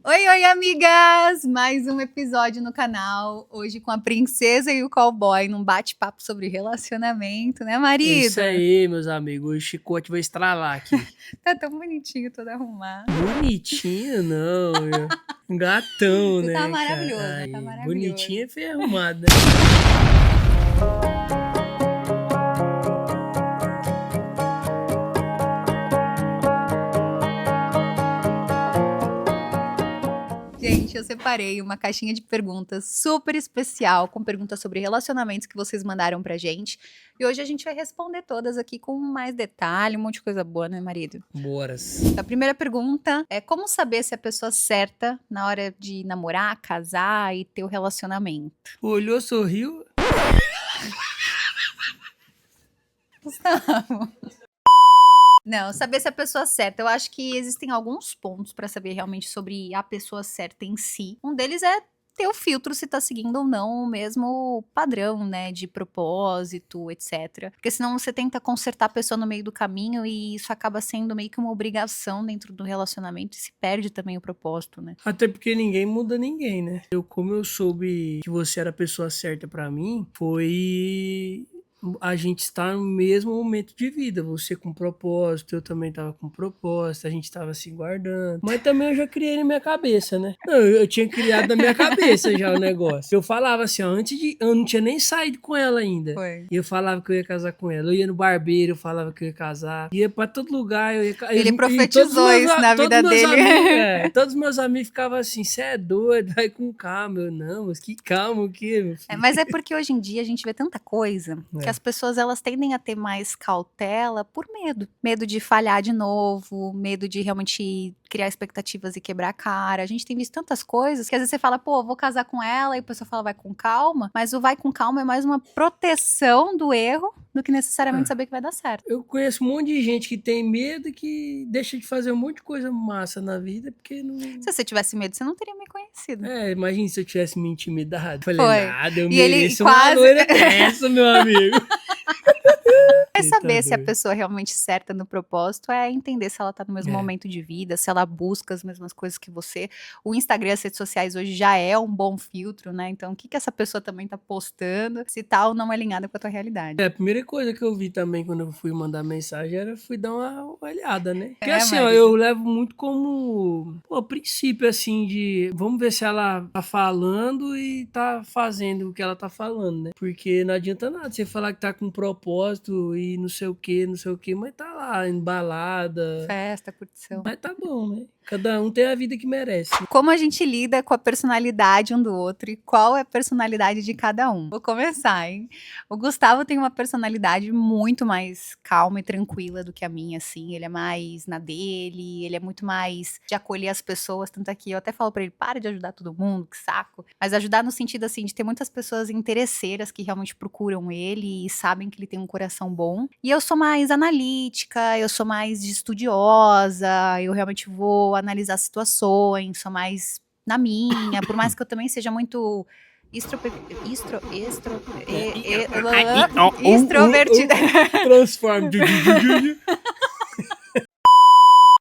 Oi, oi, amigas! Mais um episódio no canal. Hoje com a princesa e o cowboy num bate-papo sobre relacionamento, né, É isso marido? aí, meus amigos. O chicote vai estralar aqui. Tá tão bonitinho, todo arrumado. Bonitinho, não. Gatão, Você tá né, maravilhoso, cara? tá Aí, maravilhoso. bonitinho é feio arrumado, né? Gente, eu separei uma caixinha de perguntas super especial, com perguntas sobre relacionamentos que vocês mandaram pra gente. E hoje a gente vai responder todas aqui com mais detalhe, um monte de coisa boa, né, marido? Boras. A primeira pergunta é como saber se é a pessoa certa na hora de namorar, casar e ter o relacionamento? Olhou, sorriu. Gustavo. Não, saber se é a pessoa certa. Eu acho que existem alguns pontos pra saber realmente sobre a pessoa certa em si. Um deles é ter o filtro se tá seguindo ou não o mesmo padrão, né, de propósito, etc. Porque senão você tenta consertar a pessoa no meio do caminho e isso acaba sendo meio que uma obrigação dentro do relacionamento e se perde também o propósito, né? Até porque ninguém muda ninguém, né? Como eu soube que você era a pessoa certa pra mim, foi a gente estar no mesmo momento de vida. Você com propósito, eu também tava com propósito, a gente tava se guardando. Mas também eu já criei na minha cabeça, né? Não, eu tinha criado na minha cabeça já o negócio. Eu falava assim, ó, antes de. Eu não tinha nem saído com ela ainda. Foi. E eu falava que eu ia casar com ela. Eu ia no barbeiro, eu falava que eu ia casar. Ia pra todo lugar, eu ia. Ele E todos os profetizou meus, isso na todos vida os meus dele. amigos, todos os meus amigos ficavam assim, você é doido, vai com calma. Eu, não, mas que calma o quê, meu filho? Mas é porque hoje em dia a gente vê tanta coisa que as pessoas elas tendem a ter mais cautela por medo. Medo de falhar de novo, medo de realmente criar expectativas e quebrar a cara. A gente tem visto tantas coisas que às vezes você fala, pô, vou casar com ela, e a pessoa fala, vai com calma, mas o vai com calma é mais uma proteção do erro do que necessariamente saber que vai dar certo. Eu conheço um monte de gente que tem medo e que deixa de fazer um monte de coisa massa na vida porque não. Se você tivesse medo, você não teria me conhecido. Imagina se eu tivesse me intimidado. Falei, Foi. nada, eu E ele mereço uma quase. loira dessa, meu amigo. Mas Você tá saber se a doido. pessoa é realmente certa no propósito é entender se ela tá no mesmo É. momento de vida, se ela busca as mesmas coisas que você. O Instagram e as redes sociais hoje já é um bom filtro, né? Então, o que essa pessoa também tá postando, se tá ou não alinhada com a tua realidade. A primeira coisa que eu vi também quando eu fui mandar mensagem era fui dar uma olhada, né? Porque assim, ó, marido? eu levo muito como princípio assim de vamos ver se ela tá falando e tá fazendo o que ela tá falando, né? Porque não adianta nada você falar que tá com propósito e não sei o que, mas tá lá embalada. Festa, curtição. Mas tá bom, né? Cada um tem a vida que merece. Como a gente lida com a personalidade um do outro e qual é a personalidade de cada um? Vou começar, hein? O Gustavo tem uma personalidade muito mais calma e tranquila do que a minha, assim. Ele é mais na dele, ele é muito mais de acolher as pessoas. Tanto é que eu até falo pra ele, para de ajudar todo mundo, que saco. Mas ajudar no sentido, assim, de ter muitas pessoas interesseiras que realmente procuram ele e sabem que ele tem um coração bom. E eu sou mais analítica, eu sou mais estudiosa, eu realmente vou analisar situações, sou mais na minha, por mais que eu também seja muito extrovertida. Transforma.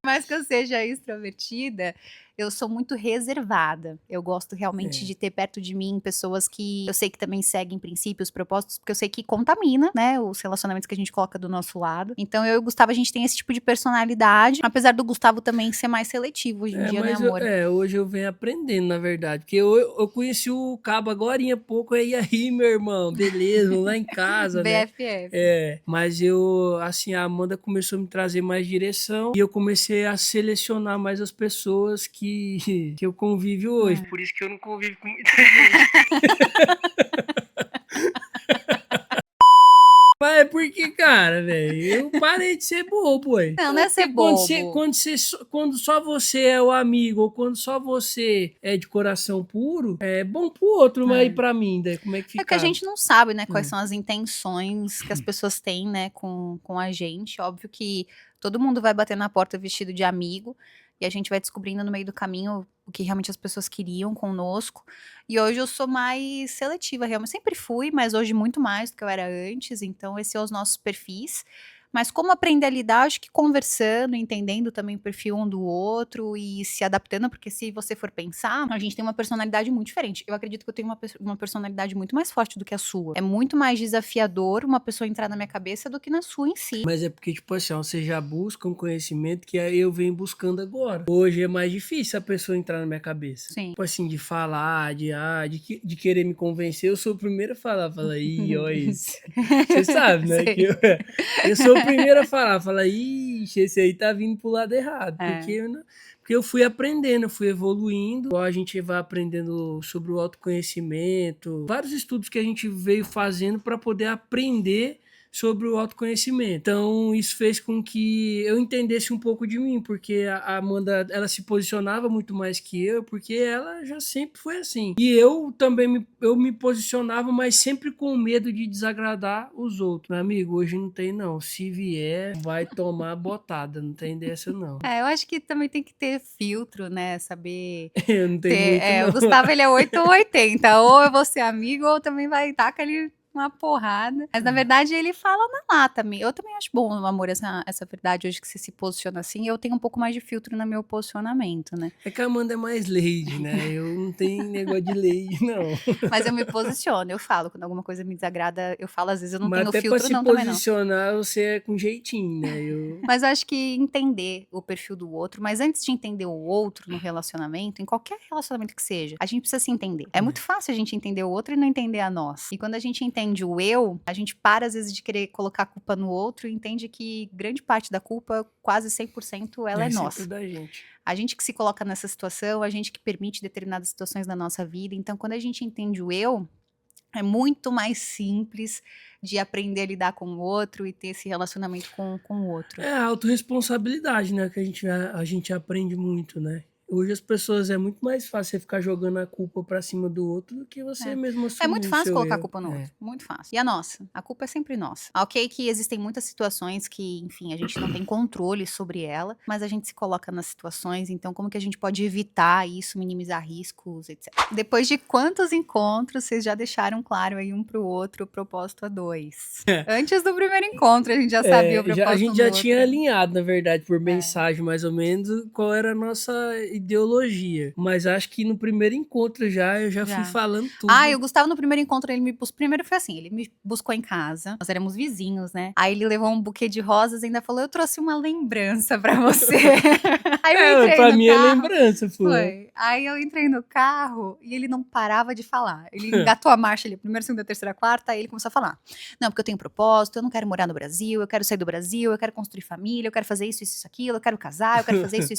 Por mais que eu seja extrovertida, eu sou muito reservada. Eu gosto realmente de ter perto de mim pessoas que eu sei que também seguem princípios, propósitos, porque eu sei que contamina, né, os relacionamentos que a gente coloca do nosso lado. Então eu e o Gustavo, a gente tem esse tipo de personalidade, apesar do Gustavo também ser mais seletivo hoje em dia, né, Mas amor? hoje eu venho aprendendo, na verdade. Porque eu conheci o Cabo agorinha há pouco. E aí, meu irmão, beleza, vamos lá em casa, né? BFF. Mas eu, assim, a Amanda começou a me trazer mais direção. E eu comecei a selecionar mais as pessoas que eu convivo hoje. Por isso que eu não convivo com muita gente. Mas é porque, cara, velho, eu parei de ser bobo, ué. Não é ser Porque bobo. quando só você é o amigo, ou quando só você é de coração puro, é bom pro outro, mas e pra mim, daí, como é que fica? É que a gente não sabe, né, quais são as intenções que as pessoas têm, né, com a gente. Óbvio que todo mundo vai bater na porta vestido de amigo e a gente vai descobrindo no meio do caminho o que realmente as pessoas queriam conosco. E hoje eu sou mais seletiva, realmente. Sempre fui, mas hoje muito mais do que eu era antes. Então, esses são os nossos perfis. Mas como aprender a lidar, acho que conversando, entendendo também o perfil um do outro e se adaptando, porque se você for pensar, a gente tem uma personalidade muito diferente. Eu acredito que eu tenho uma personalidade muito mais forte do que a sua. É muito mais desafiador uma pessoa entrar na minha cabeça do que na sua em si. Mas é porque, tipo assim, ó, você já busca um conhecimento que aí eu venho buscando agora. Hoje é mais difícil a pessoa entrar na minha cabeça. Sim. Tipo assim, de falar, de querer me convencer, eu sou o primeiro a falar. Fala, ih, ó isso. Você sabe, né? Sei. Que eu sou o primeiro a falar. Fala, ixi, esse aí tá vindo pro lado errado. É. Porque eu fui aprendendo, eu fui evoluindo. A gente vai aprendendo sobre o autoconhecimento. Vários estudos que a gente veio fazendo para poder aprender sobre o autoconhecimento. Então, isso fez com que eu entendesse um pouco de mim, porque a Amanda, ela se posicionava muito mais que eu, porque ela já sempre foi assim. E eu também eu me posicionava, mas sempre com medo de desagradar os outros. Meu amigo, hoje não tem não. Se vier, vai tomar botada, não tem dessa não. Eu acho que também tem que ter filtro, né? Saber Eu não tenho muito não. O Gustavo, ele é 8 ou 80. Ou eu vou ser amigo, ou também vai tacar ele uma porrada. Mas, na verdade, ele fala na lata. Eu também acho bom, amor, essa verdade hoje que você se posiciona assim. Eu tenho um pouco mais de filtro no meu posicionamento, né? É que a Amanda é mais lady, né? Eu não tenho negócio de lady, não. Mas eu me posiciono, eu falo. Quando alguma coisa me desagrada, eu falo. Às vezes eu não Mas tenho até filtro, pra se não, também não. posicionar, você é com jeitinho, né? Mas eu acho que entender o perfil do outro, mas antes de entender o outro no relacionamento, em qualquer relacionamento que seja, a gente precisa se entender. É muito fácil a gente entender o outro e não entender a nós. E quando a gente entende o eu, a gente para às vezes de querer colocar a culpa no outro e entende que grande parte da culpa, quase 100%, ela é nossa. Da gente. A gente que se coloca nessa situação, a gente que permite determinadas situações na nossa vida. Então, quando a gente entende o eu, é muito mais simples de aprender a lidar com o outro e ter esse relacionamento com o outro. É a autorresponsabilidade, né? Que a gente aprende muito, né? Hoje as pessoas é muito mais fácil você ficar jogando a culpa pra cima do outro do que você mesmo assumir É muito o fácil seu colocar a erro. culpa no outro. Muito fácil. E a nossa? A culpa é sempre nossa. Ok que existem muitas situações que, enfim, a gente não tem controle sobre ela, mas a gente se coloca nas situações, então como que a gente pode evitar isso, minimizar riscos, etc. Depois de quantos encontros vocês já deixaram claro aí um pro outro o propósito a dois? Antes do primeiro encontro a gente já sabia o propósito A gente do já outro. tinha alinhado, na verdade, por mensagem mais ou menos, qual era a nossa ideologia. Mas acho que no primeiro encontro eu já fui falando tudo. E o Gustavo no primeiro encontro, ele me buscou, primeiro foi assim, ele me buscou em casa, nós éramos vizinhos, né? Aí ele levou um buquê de rosas e ainda falou, eu trouxe uma lembrança pra você. Aí eu entrei pra no mim carro, é lembrança, pô. Foi. Aí eu entrei no carro e ele não parava de falar. Ele engatou a marcha ali, primeira, segunda, terceira, quarta, aí ele começou a falar. Não, porque eu tenho propósito, eu não quero morar no Brasil, eu quero sair do Brasil, eu quero construir família, eu quero fazer isso, aquilo, eu quero casar, eu quero fazer isso.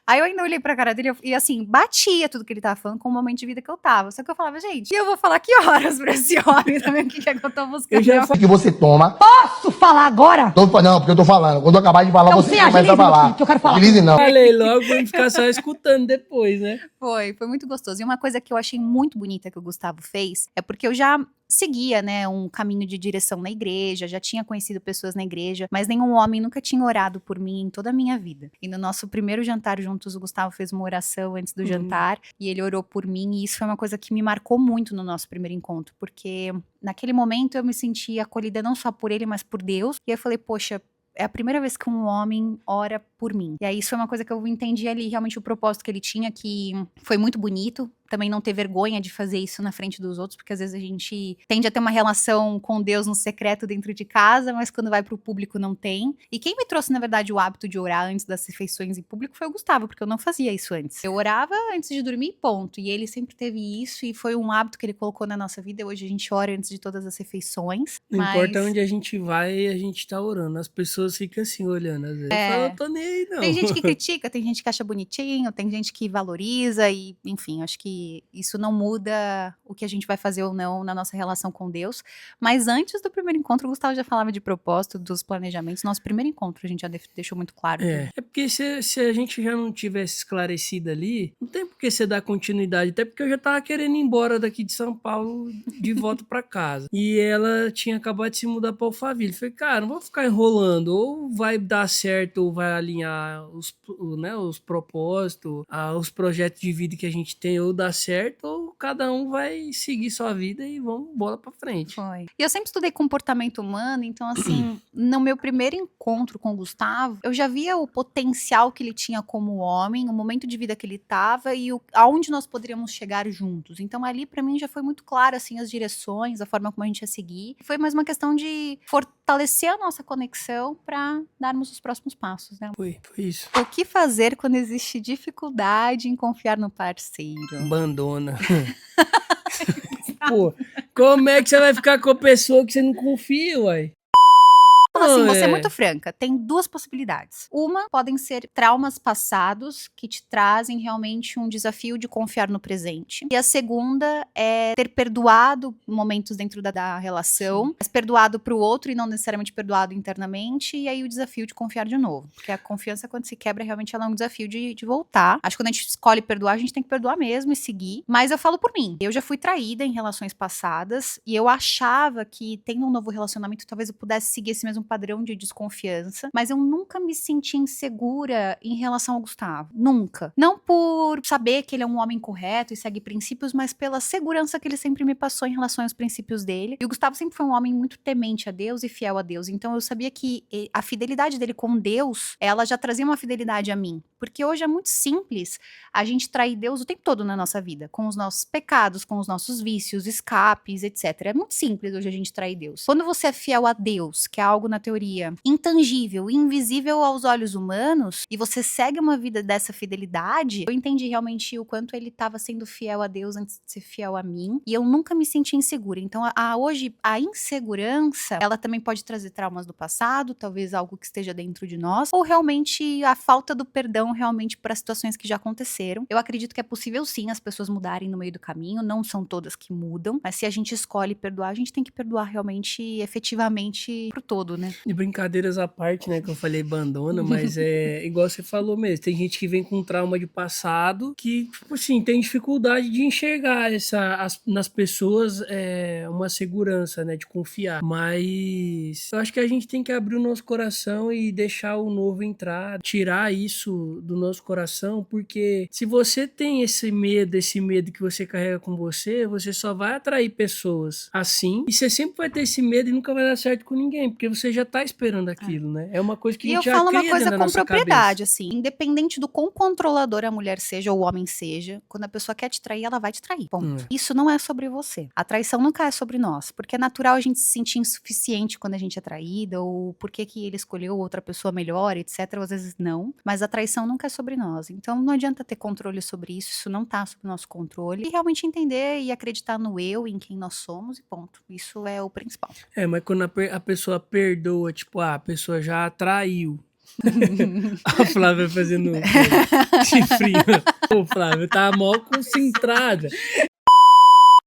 Aí eu ainda olhei pra cara dele e assim, batia tudo que ele tava falando com o momento de vida que eu tava. Só que eu falava, gente, e eu vou falar que horas pra esse homem também, o que é que eu tô buscando? Eu já que você toma. Posso falar agora? Não, porque eu tô falando. Quando eu acabar de falar, Então, você sem começa a agilize, falar. meu filho, que eu quero falar. Agilize não. Falei logo pra não ficar só escutando depois, né? Foi muito gostoso. E uma coisa que eu achei muito bonita que o Gustavo fez, é porque eu já seguia, né, um caminho de direção na igreja, já tinha conhecido pessoas na igreja, mas nenhum homem nunca tinha orado por mim em toda a minha vida. E no nosso primeiro jantar juntos, o Gustavo fez uma oração antes do jantar, e ele orou por mim, e isso foi uma coisa que me marcou muito no nosso primeiro encontro, porque naquele momento eu me senti acolhida não só por ele, mas por Deus, e eu falei, poxa, é a primeira vez que um homem ora por mim. E aí isso foi uma coisa que eu entendi ali, realmente o propósito que ele tinha, que foi muito bonito. Também não ter vergonha de fazer isso na frente dos outros, porque às vezes a gente tende a ter uma relação com Deus no secreto dentro de casa, mas quando vai pro público não tem. E quem me trouxe, na verdade, o hábito de orar antes das refeições em público foi o Gustavo, porque eu não fazia isso antes. Eu orava antes de dormir, ponto. E ele sempre teve isso, e foi um hábito que ele colocou na nossa vida. Hoje a gente ora antes de todas as refeições. Não importa onde a gente vai, a gente tá orando. As pessoas ficam assim, olhando. Às vezes eu falo, eu tô nem aí, não. Tem gente que critica, tem gente que acha bonitinho, tem gente que valoriza, e enfim, acho que isso não muda o que a gente vai fazer ou não na nossa relação com Deus. Mas antes do primeiro encontro, o Gustavo já falava de propósito, dos planejamentos. Nosso primeiro encontro a gente já deixou muito claro. É porque se a gente já não tivesse esclarecido ali, não tem por que você dar continuidade. Até porque eu já tava querendo ir embora daqui de São Paulo de volta pra casa. E ela tinha acabado de se mudar pra Alphaville. Falei, cara, não vou ficar enrolando. Ou vai dar certo, ou vai alinhar os propósitos, os projetos de vida que a gente tem, ou dá certo, ou cada um vai seguir sua vida e vamos bola pra frente. Foi. E eu sempre estudei comportamento humano, então assim, no meu primeiro encontro com o Gustavo, eu já via o potencial que ele tinha como homem, o momento de vida que ele tava e aonde nós poderíamos chegar juntos. Então ali pra mim já foi muito claro assim as direções, a forma como a gente ia seguir. Foi mais uma questão de fortalecer a nossa conexão pra darmos os próximos passos, né? Foi isso. O que fazer quando existe dificuldade em confiar no parceiro? Abandona. Pô, como é que você vai ficar com a pessoa que você não confia, uai? Então, assim, Não, vou ser muito franca. Tem duas possibilidades. Uma, podem ser traumas passados que te trazem realmente um desafio de confiar no presente. E a segunda é ter perdoado momentos dentro da relação, mas perdoado pro outro e não necessariamente perdoado internamente. E aí o desafio de confiar de novo. Porque a confiança, quando se quebra, realmente ela é um desafio de voltar. Acho que quando a gente escolhe perdoar, a gente tem que perdoar mesmo e seguir. Mas eu falo por mim. Eu já fui traída em relações passadas e eu achava que, tendo um novo relacionamento, talvez eu pudesse seguir esse mesmo padrão de desconfiança, mas eu nunca me senti insegura em relação ao Gustavo. Nunca. Não por saber que ele é um homem correto e segue princípios, mas pela segurança que ele sempre me passou em relação aos princípios dele. E o Gustavo sempre foi um homem muito temente a Deus e fiel a Deus. Então eu sabia que a fidelidade dele com Deus, ela já trazia uma fidelidade a mim. Porque hoje é muito simples a gente trair Deus o tempo todo na nossa vida, com os nossos pecados, com os nossos vícios, escapes, etc. É muito simples hoje a gente trair Deus. Quando você é fiel a Deus, que é algo na teoria intangível, invisível aos olhos humanos, e você segue uma vida dessa fidelidade, eu entendi realmente o quanto ele estava sendo fiel a Deus antes de ser fiel a mim, e eu nunca me senti insegura. Então, hoje, a insegurança, ela também pode trazer traumas do passado, talvez algo que esteja dentro de nós, ou realmente a falta do perdão realmente para situações que já aconteceram. Eu acredito que é possível sim as pessoas mudarem no meio do caminho, não são todas que mudam, mas se a gente escolhe perdoar, a gente tem que perdoar realmente, efetivamente, pro todo, né? De brincadeiras à parte, né, que eu falei abandona, mas é igual você falou mesmo, tem gente que vem com trauma de passado que, tipo assim, tem dificuldade de enxergar nas pessoas uma segurança, né, de confiar, mas eu acho que a gente tem que abrir o nosso coração e deixar o novo entrar, tirar isso do nosso coração, porque se você tem esse medo que você carrega com você só vai atrair pessoas assim, e você sempre vai ter esse medo e nunca vai dar certo com ninguém, porque você já tá esperando aquilo, né? É uma coisa que a gente já cria dentro da nossa cabeça. E eu falo uma coisa com propriedade, assim, independente do quão controladora a mulher seja ou o homem seja, quando a pessoa quer te trair, ela vai te trair, ponto. Isso não é sobre você. A traição nunca é sobre nós, porque é natural a gente se sentir insuficiente quando a gente é traída, ou por que ele escolheu outra pessoa melhor, etc. Às vezes não, mas a traição nunca é sobre nós. Então não adianta ter controle sobre isso não tá sob nosso controle. E realmente entender e acreditar no eu, em quem nós somos e ponto. Isso é o principal. Mas quando a pessoa perdoa, tipo, a pessoa já traiu. A Flávia fazendo chifrinho. Ô, Flávia, tá mal concentrada.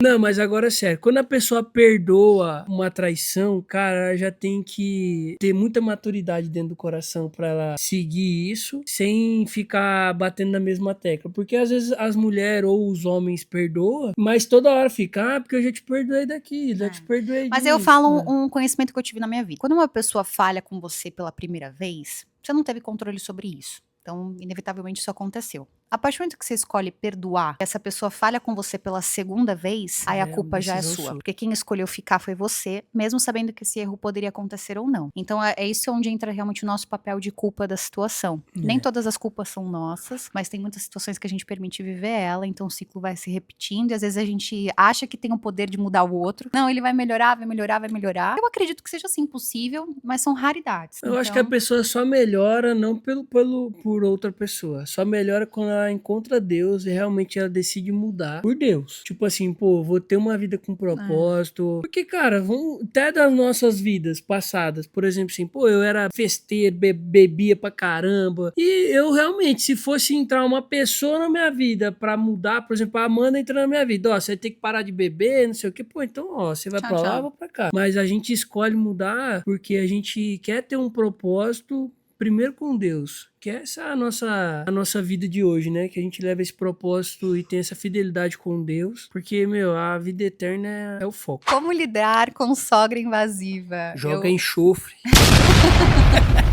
Não, mas agora é sério, quando a pessoa perdoa uma traição, cara, ela já tem que ter muita maturidade dentro do coração pra ela seguir isso, sem ficar batendo na mesma tecla, porque às vezes as mulheres ou os homens perdoam, mas toda hora fica, porque eu já te perdoei daqui, já te perdoei disso. Mas eu falo um conhecimento que eu tive na minha vida. Quando uma pessoa falha com você pela primeira vez, você não teve controle sobre isso. Então, inevitavelmente, isso aconteceu. A partir do momento que você escolhe perdoar, essa pessoa falha com você pela segunda vez, aí a culpa já é sua. Porque quem escolheu ficar foi você, mesmo sabendo que esse erro poderia acontecer ou não. Então, é isso onde entra realmente o nosso papel de culpa da situação. Nem todas as culpas são nossas, mas tem muitas situações que a gente permite viver ela, então o ciclo vai se repetindo, e às vezes a gente acha que tem o poder de mudar o outro. Não, ele vai melhorar, vai melhorar, vai melhorar. Eu acredito que seja assim possível, mas são raridades. Eu acho que a pessoa só melhora não por outra pessoa, só melhora quando ela encontra Deus e realmente ela decide mudar por Deus. Tipo assim, pô, vou ter uma vida com propósito. Porque, cara, até das nossas vidas passadas, por exemplo, assim, pô, eu era festeiro, bebia pra caramba. E eu realmente, se fosse entrar uma pessoa na minha vida pra mudar, por exemplo, a Amanda entra na minha vida, ó, você tem que parar de beber, não sei o que, pô, então, ó, você vai pra lá, eu vou pra cá. Mas a gente escolhe mudar porque a gente quer ter um propósito primeiro com Deus, que essa é a nossa vida de hoje, né? Que a gente leva esse propósito e tem essa fidelidade com Deus, porque, a vida eterna é o foco. Como lidar com sogra invasiva? Joga enxofre.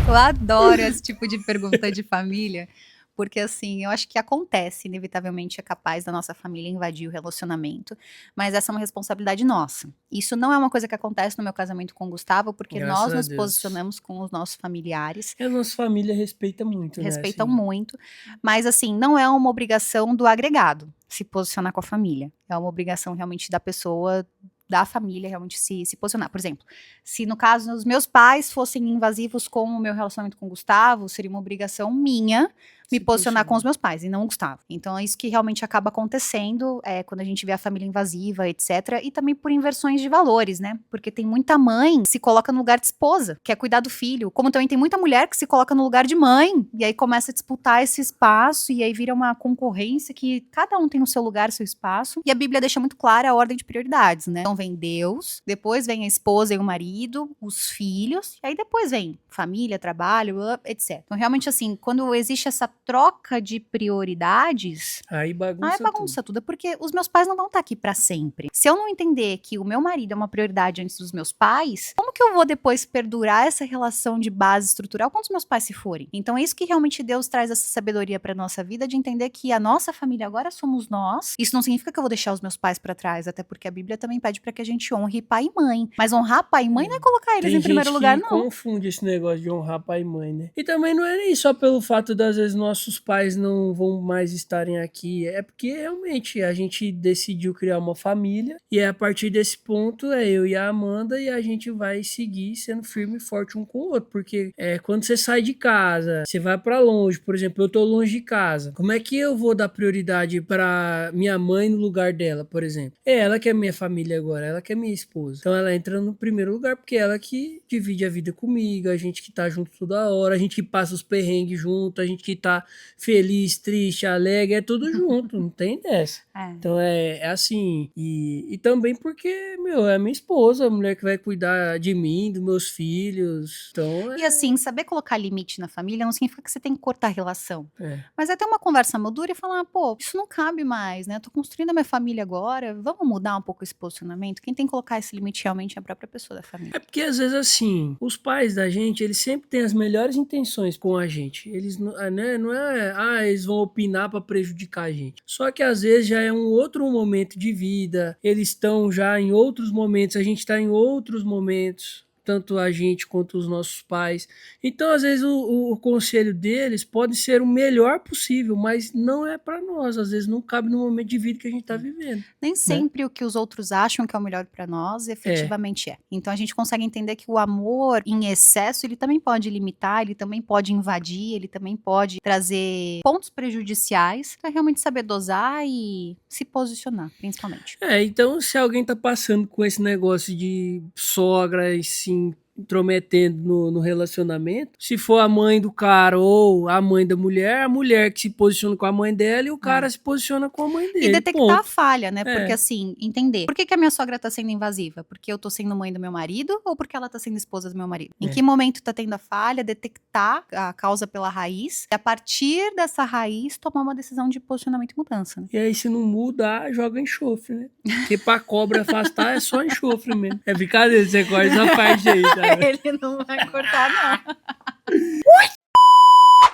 Eu adoro esse tipo de pergunta de família, porque assim, eu acho que acontece, inevitavelmente é capaz da nossa família invadir o relacionamento, mas essa é uma responsabilidade nossa. Isso não é uma coisa que acontece no meu casamento com o Gustavo, porque Graças nós a nos Deus. posicionamos com os nossos familiares, E a nossa família respeita muito, né? respeitam Assim, muito, mas assim, não é uma obrigação do agregado se posicionar com a família. É uma obrigação realmente da pessoa, da família, realmente se posicionar. Por exemplo, se no caso os meus pais fossem invasivos com o meu relacionamento com o Gustavo, seria uma obrigação minha me se posicionar com posiciona. os meus pais e não o Gustavo. Então é isso que realmente acaba acontecendo quando a gente vê a família invasiva, etc. E também por inversões de valores, né? Porque tem muita mãe que se coloca no lugar de esposa, quer cuidar do filho. Como também tem muita mulher que se coloca no lugar de mãe. E aí começa a disputar esse espaço e aí vira uma concorrência que cada um tem o seu lugar, seu espaço. E a Bíblia deixa muito clara a ordem de prioridades, né? Então vem Deus, depois vem a esposa e o marido, os filhos, e aí depois vem família, trabalho, etc. Então realmente assim, quando existe essa troca de prioridades, Aí é bagunça tudo. bagunça tudo, é porque os meus pais não vão estar aqui pra sempre. Se eu não entender que o meu marido é uma prioridade antes dos meus pais, como que eu vou depois perdurar essa relação de base estrutural quando os meus pais se forem? Então é isso que realmente Deus traz essa sabedoria pra nossa vida, de entender que a nossa família agora somos nós. Isso não significa que eu vou deixar os meus pais pra trás, até porque a Bíblia também pede pra que a gente honre pai e mãe. Mas honrar pai e mãe não é colocar eles Tem em primeiro gente lugar, que não. confunde esse negócio de honrar pai e mãe, né? E também não é nem só pelo fato das vezes nossos pais não vão mais estarem aqui, é porque realmente a gente decidiu criar uma família e a partir desse ponto é eu e a Amanda e a gente vai seguir sendo firme e forte um com o outro, porque quando você sai de casa, você vai pra longe, por exemplo, eu tô longe de casa, como é que eu vou dar prioridade pra minha mãe no lugar dela, por exemplo? É ela que é minha família agora, ela que é minha esposa, então ela entra no primeiro lugar porque é ela que divide a vida comigo, a gente que tá junto toda hora, a gente que passa os perrengues junto, a gente que tá feliz, triste, alegre, é tudo junto, não tem dessa. Então é assim, e também porque, meu, é a minha esposa, a mulher que vai cuidar de mim, dos meus filhos, então E assim, saber colocar limite na família não significa que você tem que cortar a relação. é. Mas é ter uma conversa madura e falar, pô, isso não cabe mais, né? Eu tô construindo a minha família agora, vamos mudar um pouco esse posicionamento? Quem tem que colocar esse limite realmente é a própria pessoa da família. É porque às vezes assim, os pais da gente, eles sempre têm as melhores intenções com a gente. Eles né, não é, eles vão opinar para prejudicar a gente. Só que às vezes já é um outro momento de vida, eles estão já em outros momentos, a gente está em outros momentos. Tanto a gente quanto os nossos pais. Então, às vezes, o conselho deles pode ser o melhor possível, mas não é para nós. Às vezes, não cabe no momento de vida que a gente está vivendo. Nem sempre o que os outros acham que é o melhor pra nós, efetivamente é. Então a gente consegue entender que o amor em excesso, ele também pode limitar, ele também pode invadir, ele também pode trazer pontos prejudiciais, pra realmente saber dosar e se posicionar, principalmente. Então se alguém tá passando com esse negócio de sogra e se intrometendo no relacionamento, se for a mãe do cara ou a mãe da mulher, a mulher que se posiciona com a mãe dela e o cara se posiciona com a mãe dele. E detectar a ponto. falha, né? Porque assim, entender. Por que a minha sogra tá sendo invasiva? Porque eu tô sendo mãe do meu marido ou porque ela tá sendo esposa do meu marido? Em que momento tá tendo a falha, detectar a causa pela raiz e a partir dessa raiz tomar uma decisão de posicionamento e mudança, né? E aí se não muda, joga enxofre, né? Porque pra cobra afastar é só enxofre mesmo. É brincadeira, você corta essa parte aí, tá? Ele não vai cortar, não.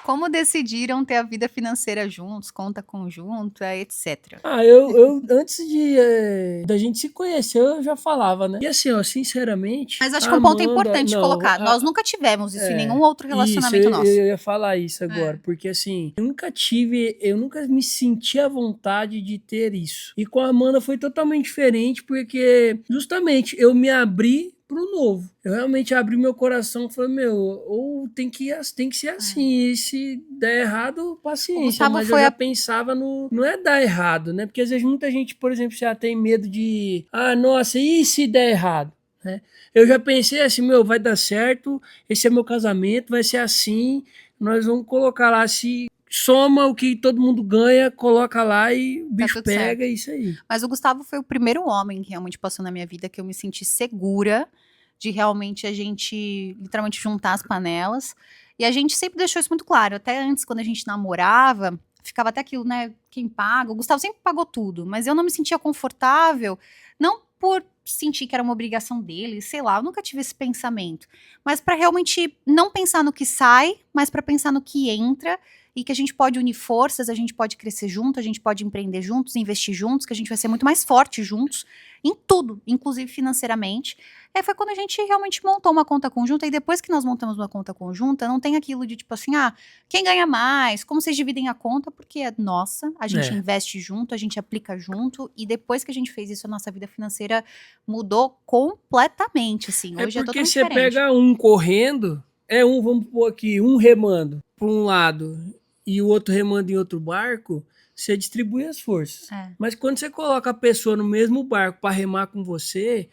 Como decidiram ter a vida financeira juntos, conta conjunta, etc. Eu antes da gente se conhecer, eu já falava, né? E assim, ó, sinceramente. Mas acho que um ponto importante colocar. Nós nunca tivemos isso em nenhum outro relacionamento isso, nosso. Eu ia falar isso agora, porque assim, eu nunca me senti à vontade de ter isso. E com a Amanda foi totalmente diferente, porque justamente eu me abri pro novo. Eu realmente abri meu coração e falei, ou tem que ser assim, e se der errado, paciência. Mas eu já pensava não é dar errado, né? Porque às vezes muita gente, por exemplo, já tem medo de, nossa, e se der errado? Né? Eu já pensei assim, vai dar certo, esse é meu casamento, vai ser assim, nós vamos colocar lá, se soma o que todo mundo ganha, coloca lá e o bicho pega, é isso aí. Mas o Gustavo foi o primeiro homem que realmente passou na minha vida que eu me senti segura de realmente a gente literalmente juntar as panelas. E a gente sempre deixou isso muito claro. Até antes, quando a gente namorava, ficava até aquilo, né? Quem paga? O Gustavo sempre pagou tudo, mas eu não me sentia confortável, não por sentir que era uma obrigação dele, sei lá, eu nunca tive esse pensamento. Mas para realmente não pensar no que sai, mas para pensar no que entra e que a gente pode unir forças, a gente pode crescer junto, a gente pode empreender juntos, investir juntos, que a gente vai ser muito mais forte juntos em tudo, inclusive financeiramente. Foi quando a gente realmente montou uma conta conjunta, e depois que nós montamos uma conta conjunta, não tem aquilo de tipo assim, quem ganha mais, como vocês dividem a conta, porque é nossa, a gente investe junto, a gente aplica junto, e depois que a gente fez isso, a nossa vida financeira mudou completamente, assim, hoje é porque totalmente você diferente. pega um correndo, vamos pôr aqui, um remando para um lado e o outro remando em outro barco, você distribui as forças. Mas quando você coloca a pessoa no mesmo barco para remar com você,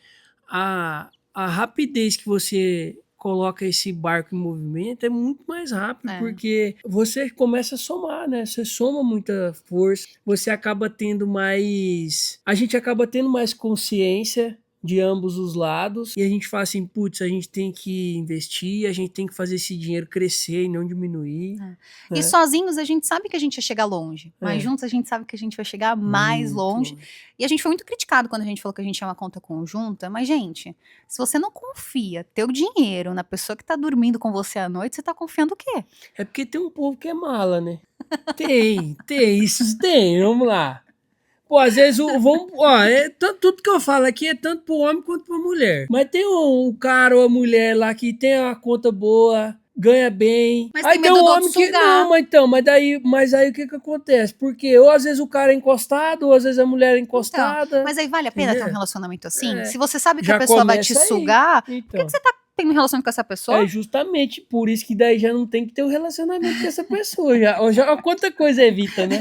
a rapidez que você coloca esse barco em movimento é muito mais rápido, porque você começa a somar, né? Você soma muita força, você acaba tendo mais... A gente acaba tendo mais consciência de ambos os lados, e a gente fala assim, putz, a gente tem que investir, a gente tem que fazer esse dinheiro crescer e não diminuir. E sozinhos a gente sabe que a gente ia chegar longe, mas juntos a gente sabe que a gente vai chegar mais longe. E a gente foi muito criticado quando a gente falou que a gente é uma conta conjunta, mas gente, se você não confia teu dinheiro na pessoa que tá dormindo com você à noite, você tá confiando o quê? É porque tem um povo que é mala, né? Isso tem, vamos lá. Pô, às vezes, tudo que eu falo aqui é tanto pro homem quanto pra mulher. Mas tem um cara ou a mulher lá que tem uma conta boa, ganha bem. Mas tem medo do outro sugar. Não, mas aí o que acontece? Porque ou às vezes o cara é encostado, ou às vezes a mulher é encostada. Então, mas aí vale a pena ter um relacionamento assim? Se você sabe que a pessoa vai te sugar, por que você tá tendo um relacionamento com essa pessoa? É justamente por isso que daí já não tem que ter um relacionamento com essa pessoa. Já quanta coisa evita, né?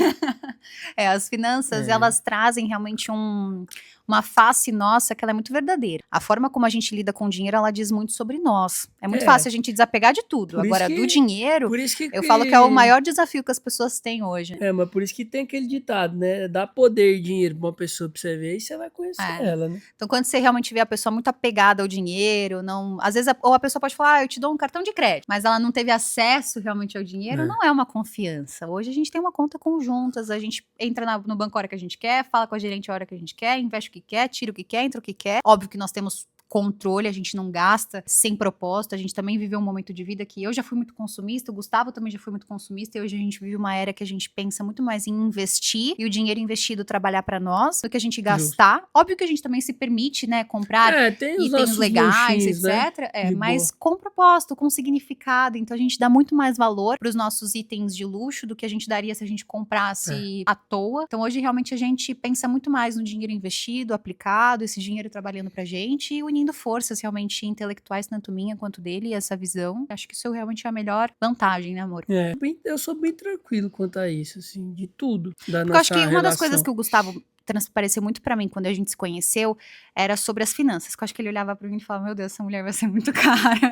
As finanças, elas trazem realmente uma face nossa que ela é muito verdadeira. A forma como a gente lida com o dinheiro, ela diz muito sobre nós. É muito fácil a gente desapegar de tudo. Agora, do dinheiro, eu falo que é o maior desafio que as pessoas têm hoje. Mas por isso que tem aquele ditado, né? Dá poder e dinheiro pra uma pessoa pra você ver e você vai conhecer ela, né? Então, quando você realmente vê a pessoa muito apegada ao dinheiro, às vezes ou a pessoa pode falar, eu te dou um cartão de crédito, mas ela não teve acesso realmente ao dinheiro, não é uma confiança. Hoje a gente tem uma conta conjuntas, a gente entra no banco a hora que a gente quer, fala com a gerente a hora que a gente quer, investe o que quer, tira o que quer, entra o que quer. Óbvio que nós temos controle, a gente não gasta sem propósito, a gente também viveu um momento de vida que eu já fui muito consumista, o Gustavo também já foi muito consumista, e hoje a gente vive uma era que a gente pensa muito mais em investir, e o dinheiro investido trabalhar pra nós, do que a gente gastar. Óbvio que a gente também se permite, né, comprar itens legais, etc, mas com propósito, com significado, então a gente dá muito mais valor pros nossos itens de luxo do que a gente daria se a gente comprasse à toa. Então hoje realmente a gente pensa muito mais no dinheiro investido, aplicado, esse dinheiro trabalhando pra gente, e unindo forças realmente intelectuais, tanto minha quanto dele, e essa visão. Acho que isso realmente é a melhor vantagem, né, amor? Eu sou bem tranquilo quanto a isso, assim, de tudo da nossa Porque eu acho que uma das relação. coisas que o Gustavo transpareceu muito pra mim quando a gente se conheceu era sobre as finanças, que eu acho que ele olhava pra mim e falava, meu Deus, essa mulher vai ser muito cara.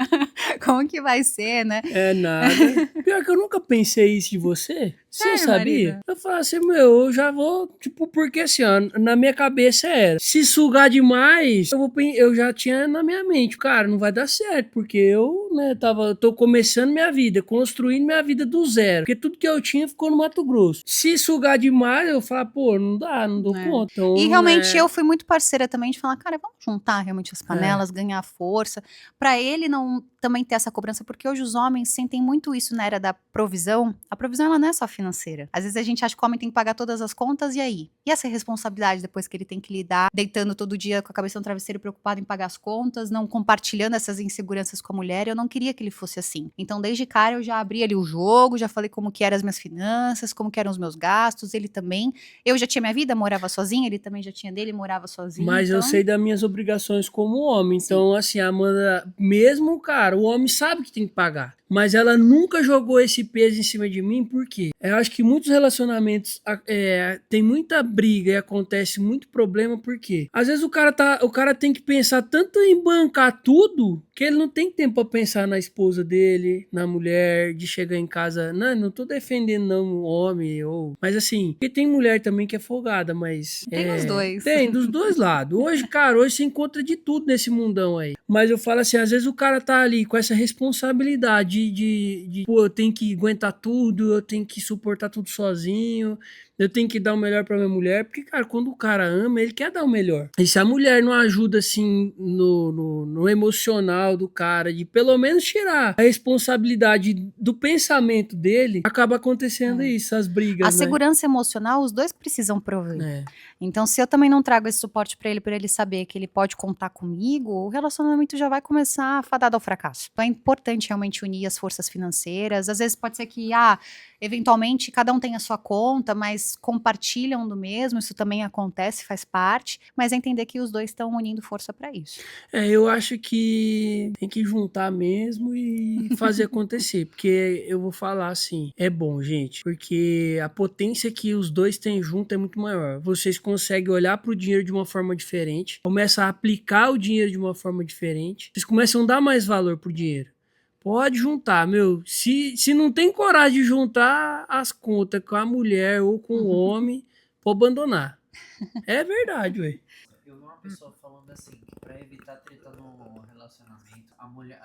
Como que vai ser, né? É nada. Pior que eu nunca pensei isso de você. Você sabia? Marina. Eu falei assim, eu já vou, tipo, porque assim, ó, na minha cabeça era, se sugar demais, eu já tinha na minha mente, cara, não vai dar certo, porque eu, né, tô começando minha vida, construindo minha vida do zero, porque tudo que eu tinha ficou no Mato Grosso. Se sugar demais, eu falo, pô, não dá, não dou conta. Então, e realmente eu fui muito parceira também de falar, cara, vamos juntar realmente as panelas, ganhar força, pra ele não também ter essa cobrança, porque hoje os homens sentem muito isso na era da provisão. A provisão, ela não é só financeira. Às vezes a gente acha que o homem tem que pagar todas as contas, e aí? E essa responsabilidade depois que ele tem que lidar, deitando todo dia com a cabeça no travesseiro, preocupado em pagar as contas, não compartilhando essas inseguranças com a mulher? Eu não queria que ele fosse assim. Então, desde cara, eu já abri ali o jogo, já falei como que eram as minhas finanças, como que eram os meus gastos, ele também. Eu já tinha minha vida, morava sozinha, ele também já tinha dele, morava sozinho. Mas então... eu sei das minhas obrigações como homem. Então, assim, a Amanda, mesmo, cara, o homem sabe que tem que pagar. Mas ela nunca jogou esse peso em cima de mim, por quê? Eu acho que muitos relacionamentos tem muita briga e acontece muito problema, porque às vezes o cara tem que pensar tanto em bancar tudo, que ele não tem tempo pra pensar na esposa dele, na mulher, de chegar em casa. Não tô defendendo não o homem, mas assim, porque tem mulher também que é folgada, mas... Tem os dois. Tem, dos dois lados. Hoje, cara, você encontra de tudo nesse mundão aí. Mas eu falo assim, às vezes o cara tá ali e com essa responsabilidade pô, eu tenho que aguentar tudo, eu tenho que suportar tudo sozinho, eu tenho que dar o melhor pra minha mulher, porque, cara, quando o cara ama, ele quer dar o melhor. E se a mulher não ajuda, assim, no emocional do cara, de pelo menos tirar a responsabilidade do pensamento dele, acaba acontecendo isso, as brigas, A né? segurança emocional, os dois precisam prover. É. Então, se eu também não trago esse suporte pra ele saber que ele pode contar comigo, o relacionamento já vai começar fadado ao fracasso. Então, é importante realmente unir as forças financeiras. Às vezes pode ser que, eventualmente, cada um tem a sua conta, mas compartilham do mesmo, isso também acontece, faz parte, mas é entender que os dois estão unindo força pra isso. Eu acho que tem que juntar mesmo e fazer acontecer, porque eu vou falar assim, é bom, gente, porque a potência que os dois têm junto é muito maior. Vocês conseguem olhar pro dinheiro de uma forma diferente, começam a aplicar o dinheiro de uma forma diferente, vocês começam a dar mais valor pro dinheiro. Pode juntar, meu. Se não tem coragem de juntar as contas com a mulher ou com o homem, pode abandonar. É verdade, ué. Eu vi uma pessoa falando assim, que pra evitar treta no relacionamento, a mulher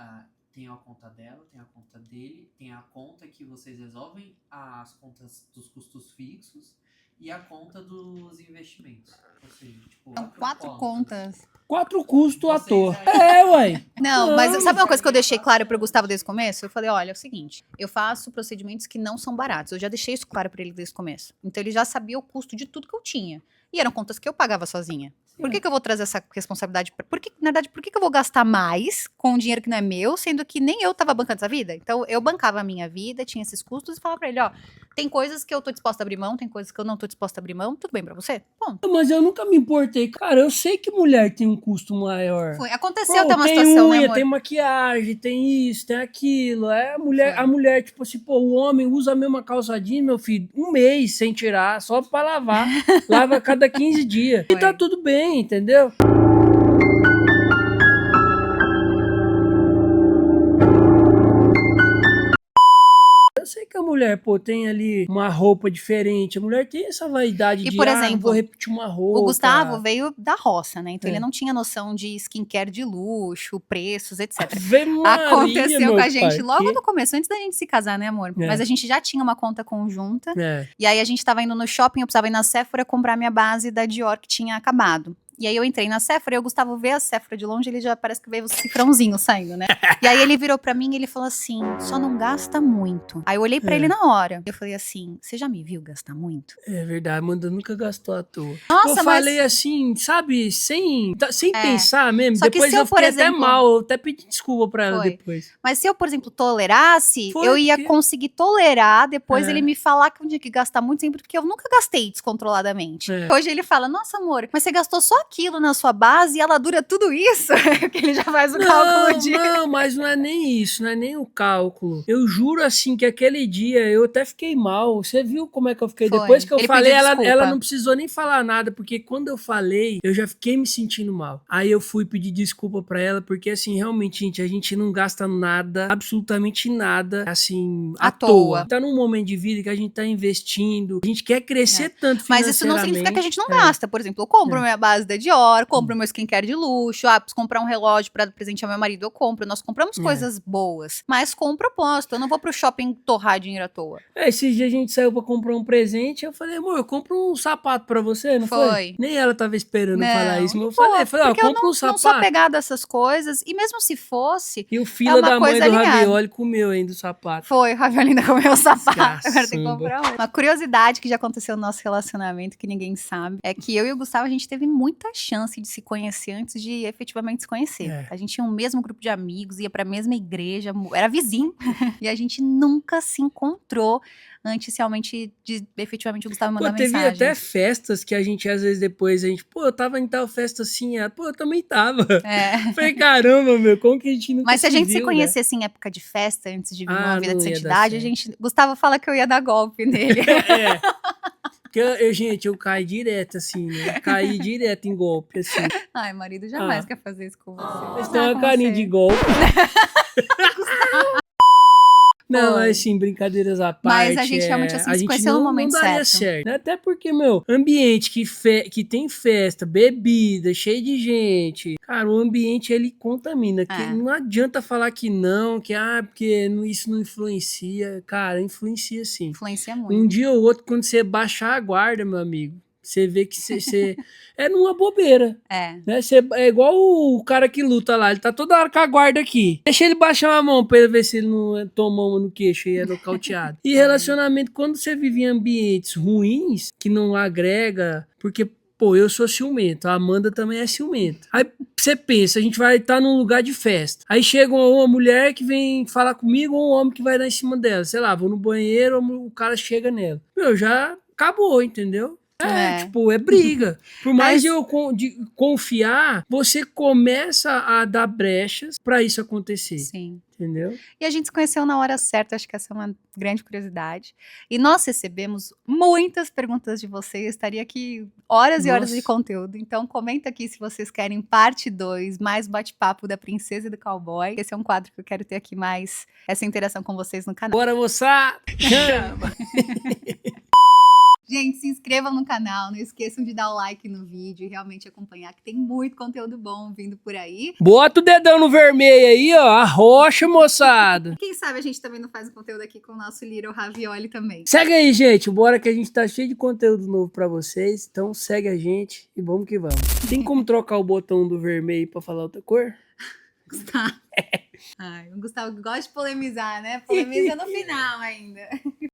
tem a conta dela, tem a conta dele, tem a conta que vocês resolvem, as contas dos custos fixos e a conta dos investimentos. Ou seja, tipo, São 4 contas. 4 custos à Vocês toa. aí- Ué. Não, mas Não. sabe uma coisa que eu deixei claro pro Gustavo desde o começo? Eu falei, olha, é o seguinte, eu faço procedimentos que não são baratos. Eu já deixei isso claro pra ele desde o começo. Então ele já sabia o custo de tudo que eu tinha. E eram contas que eu pagava sozinha. Por que eu vou trazer essa responsabilidade? Na verdade, por que eu vou gastar mais com um dinheiro que não é meu, sendo que nem eu tava bancando essa vida? Então, eu bancava a minha vida, tinha esses custos e falava pra ele, ó, tem coisas que eu tô disposta a abrir mão, tem coisas que eu não tô disposta a abrir mão, tudo bem pra você? Bom, Mas eu nunca me importei. Cara, eu sei que mulher tem um custo maior. foi. Aconteceu Pô, até uma tem situação, unha, né, amor? tem maquiagem, tem isso, tem aquilo. A mulher, tipo assim, pô, o homem usa a mesma calça jeans, meu filho, um mês sem tirar, só pra lavar. Lava a cada 15 dias. E tá tudo bem, entendeu? Eu sei que a mulher, pô, tem ali uma roupa diferente. A mulher tem essa vaidade E, de, por não exemplo, vou repetir uma roupa. O Gustavo veio da roça, né? Então É. ele não tinha noção de skincare de luxo, preços, etc. Ave Maria, Aconteceu meu com a gente pai, logo que- no começo, antes da gente se casar, né, amor? É. Mas a gente já tinha uma conta conjunta. É. E aí a gente tava indo no shopping, eu precisava ir na Sephora comprar minha base da Dior que tinha acabado. E aí eu entrei na Sephora e o Gustavo vê a Sephora de longe, ele já parece que veio o cifrãozinho saindo, né? E aí ele virou pra mim e ele falou assim, só não gasta muito. Aí eu olhei pra ele na hora. Eu falei assim, você já me viu gastar muito? É verdade, Amanda nunca gastou à toa. Nossa, Eu mas- falei assim, sabe, sem pensar mesmo. Só que Depois se eu, eu por fiquei até exemplo- mal, eu até pedi desculpa pra ela Foi. depois. Mas se eu, por exemplo, tolerasse, Foi, eu ia porque- conseguir tolerar depois É. ele me falar que eu tinha que gastar muito sempre, porque eu nunca gastei descontroladamente. É. Hoje ele fala, nossa amor, mas você gastou só aquilo na sua base e ela dura tudo isso? Que ele já faz o cálculo de... Não, mas não é nem isso, não é nem o cálculo. Eu juro assim que aquele dia eu até fiquei mal. Você viu como é que eu fiquei? Foi. Depois que eu Ele falei, pediu desculpa. ela não precisou nem falar nada, porque quando eu falei, eu já fiquei me sentindo mal. Aí eu fui pedir desculpa pra ela, porque assim, realmente, gente, a gente não gasta nada, absolutamente nada, assim, à À toa. Tá num momento de vida que a gente tá investindo, a gente quer crescer tanto Mas isso não significa que a gente não É. gasta. Por exemplo, eu compro minha base da Dior, compro meu skincare de luxo, preciso comprar um relógio pra presentear meu marido, eu compro. Nós compramos coisas boas, mas com propósito. Eu não vou pro shopping torrar dinheiro à toa. Esses dias a gente saiu pra comprar um presente, eu falei, amor, eu compro um sapato pra você, não foi? Foi. Nem ela tava esperando eu falar isso, mas eu Pô, falei, ó, porque eu compra um não sou sapato. apegada a essas coisas. E mesmo se fosse, E o fila uma da mãe coisa do alinhada. ravioli comeu ainda o sapato. foi, o Ravel ainda comeu o sapato. Agora tem que Caçamba. comprar um. Uma curiosidade que já aconteceu no nosso relacionamento, que ninguém sabe, é que eu e o Gustavo, a gente teve muita chance de se conhecer antes de efetivamente se conhecer. É. A gente tinha o mesmo grupo de amigos, ia pra mesma igreja, era vizinho. E a gente nunca se encontrou antes realmente de efetivamente o Gustavo Pô, mandar teve mensagem. até festas que a gente, às vezes, depois, a gente, pô, eu tava em tal festa assim, pô, eu também tava. É. Falei, caramba, meu, como que a gente nunca Mas se a gente se viu, né? conhecesse em época de festa, antes de viver uma vida não de ia dar santidade, a certo. gente. Gustavo fala que eu ia dar golpe nele. É. Porque gente, eu caí direto, assim, né? Eu caí direto em golpe, assim. Ai, marido, jamais Ah. quer fazer isso com você. Vocês Ah, têm uma com carinha você. de golpe. Não, Foi. assim, brincadeiras à Mas parte. a gente realmente, assim, a se gente conheceu no momento não daria certo. certo. Né? Até porque, meu, ambiente que tem festa, bebida, cheio de gente. Cara, o ambiente ele contamina. Que É. não adianta falar que não, porque isso não influencia. Cara, influencia sim. Influencia Um muito. dia ou outro, quando você baixar a guarda, meu amigo, você vê que você é numa bobeira. É. Né? É igual o cara que luta lá, ele tá toda hora com a guarda aqui. Deixa ele baixar uma mão pra ele ver se ele não toma uma no queixo e é nocauteado. E relacionamento, quando você vive em ambientes ruins, que não agrega, porque, pô, eu sou ciumento, a Amanda também é ciumenta. Aí você pensa, a gente vai estar num lugar de festa. Aí chega uma mulher que vem falar comigo ou um homem que vai dar em cima dela. Sei lá, vou no banheiro, o cara chega nela. Meu, já acabou, entendeu? Tipo, é briga. Por mais Mas- de eu confiar, você começa a dar brechas pra isso acontecer. Sim. Entendeu? E a gente se conheceu na hora certa, acho que essa é uma grande curiosidade. E nós recebemos muitas perguntas de vocês, estaria aqui horas e horas de Nossa. conteúdo. Então comenta aqui se vocês querem parte 2, mais bate-papo da princesa e do cowboy. Esse é um quadro que eu quero ter aqui mais essa interação com vocês no canal. Bora, moçada! Chama! Gente, se inscrevam no canal, não esqueçam de dar o like no vídeo e realmente acompanhar, que tem muito conteúdo bom vindo por aí. Bota o dedão no vermelho aí, ó. Arrocha, moçada. Quem sabe a gente também não faz um conteúdo aqui com o nosso Little Ravioli também. Segue aí, gente. Bora que a gente tá cheio de conteúdo novo pra vocês. Então segue a gente e vamos que vamos. Tem como trocar o botão do vermelho pra falar outra cor? Gustavo. Ai, o Gustavo gosta de polemizar, né? Polemiza no final ainda.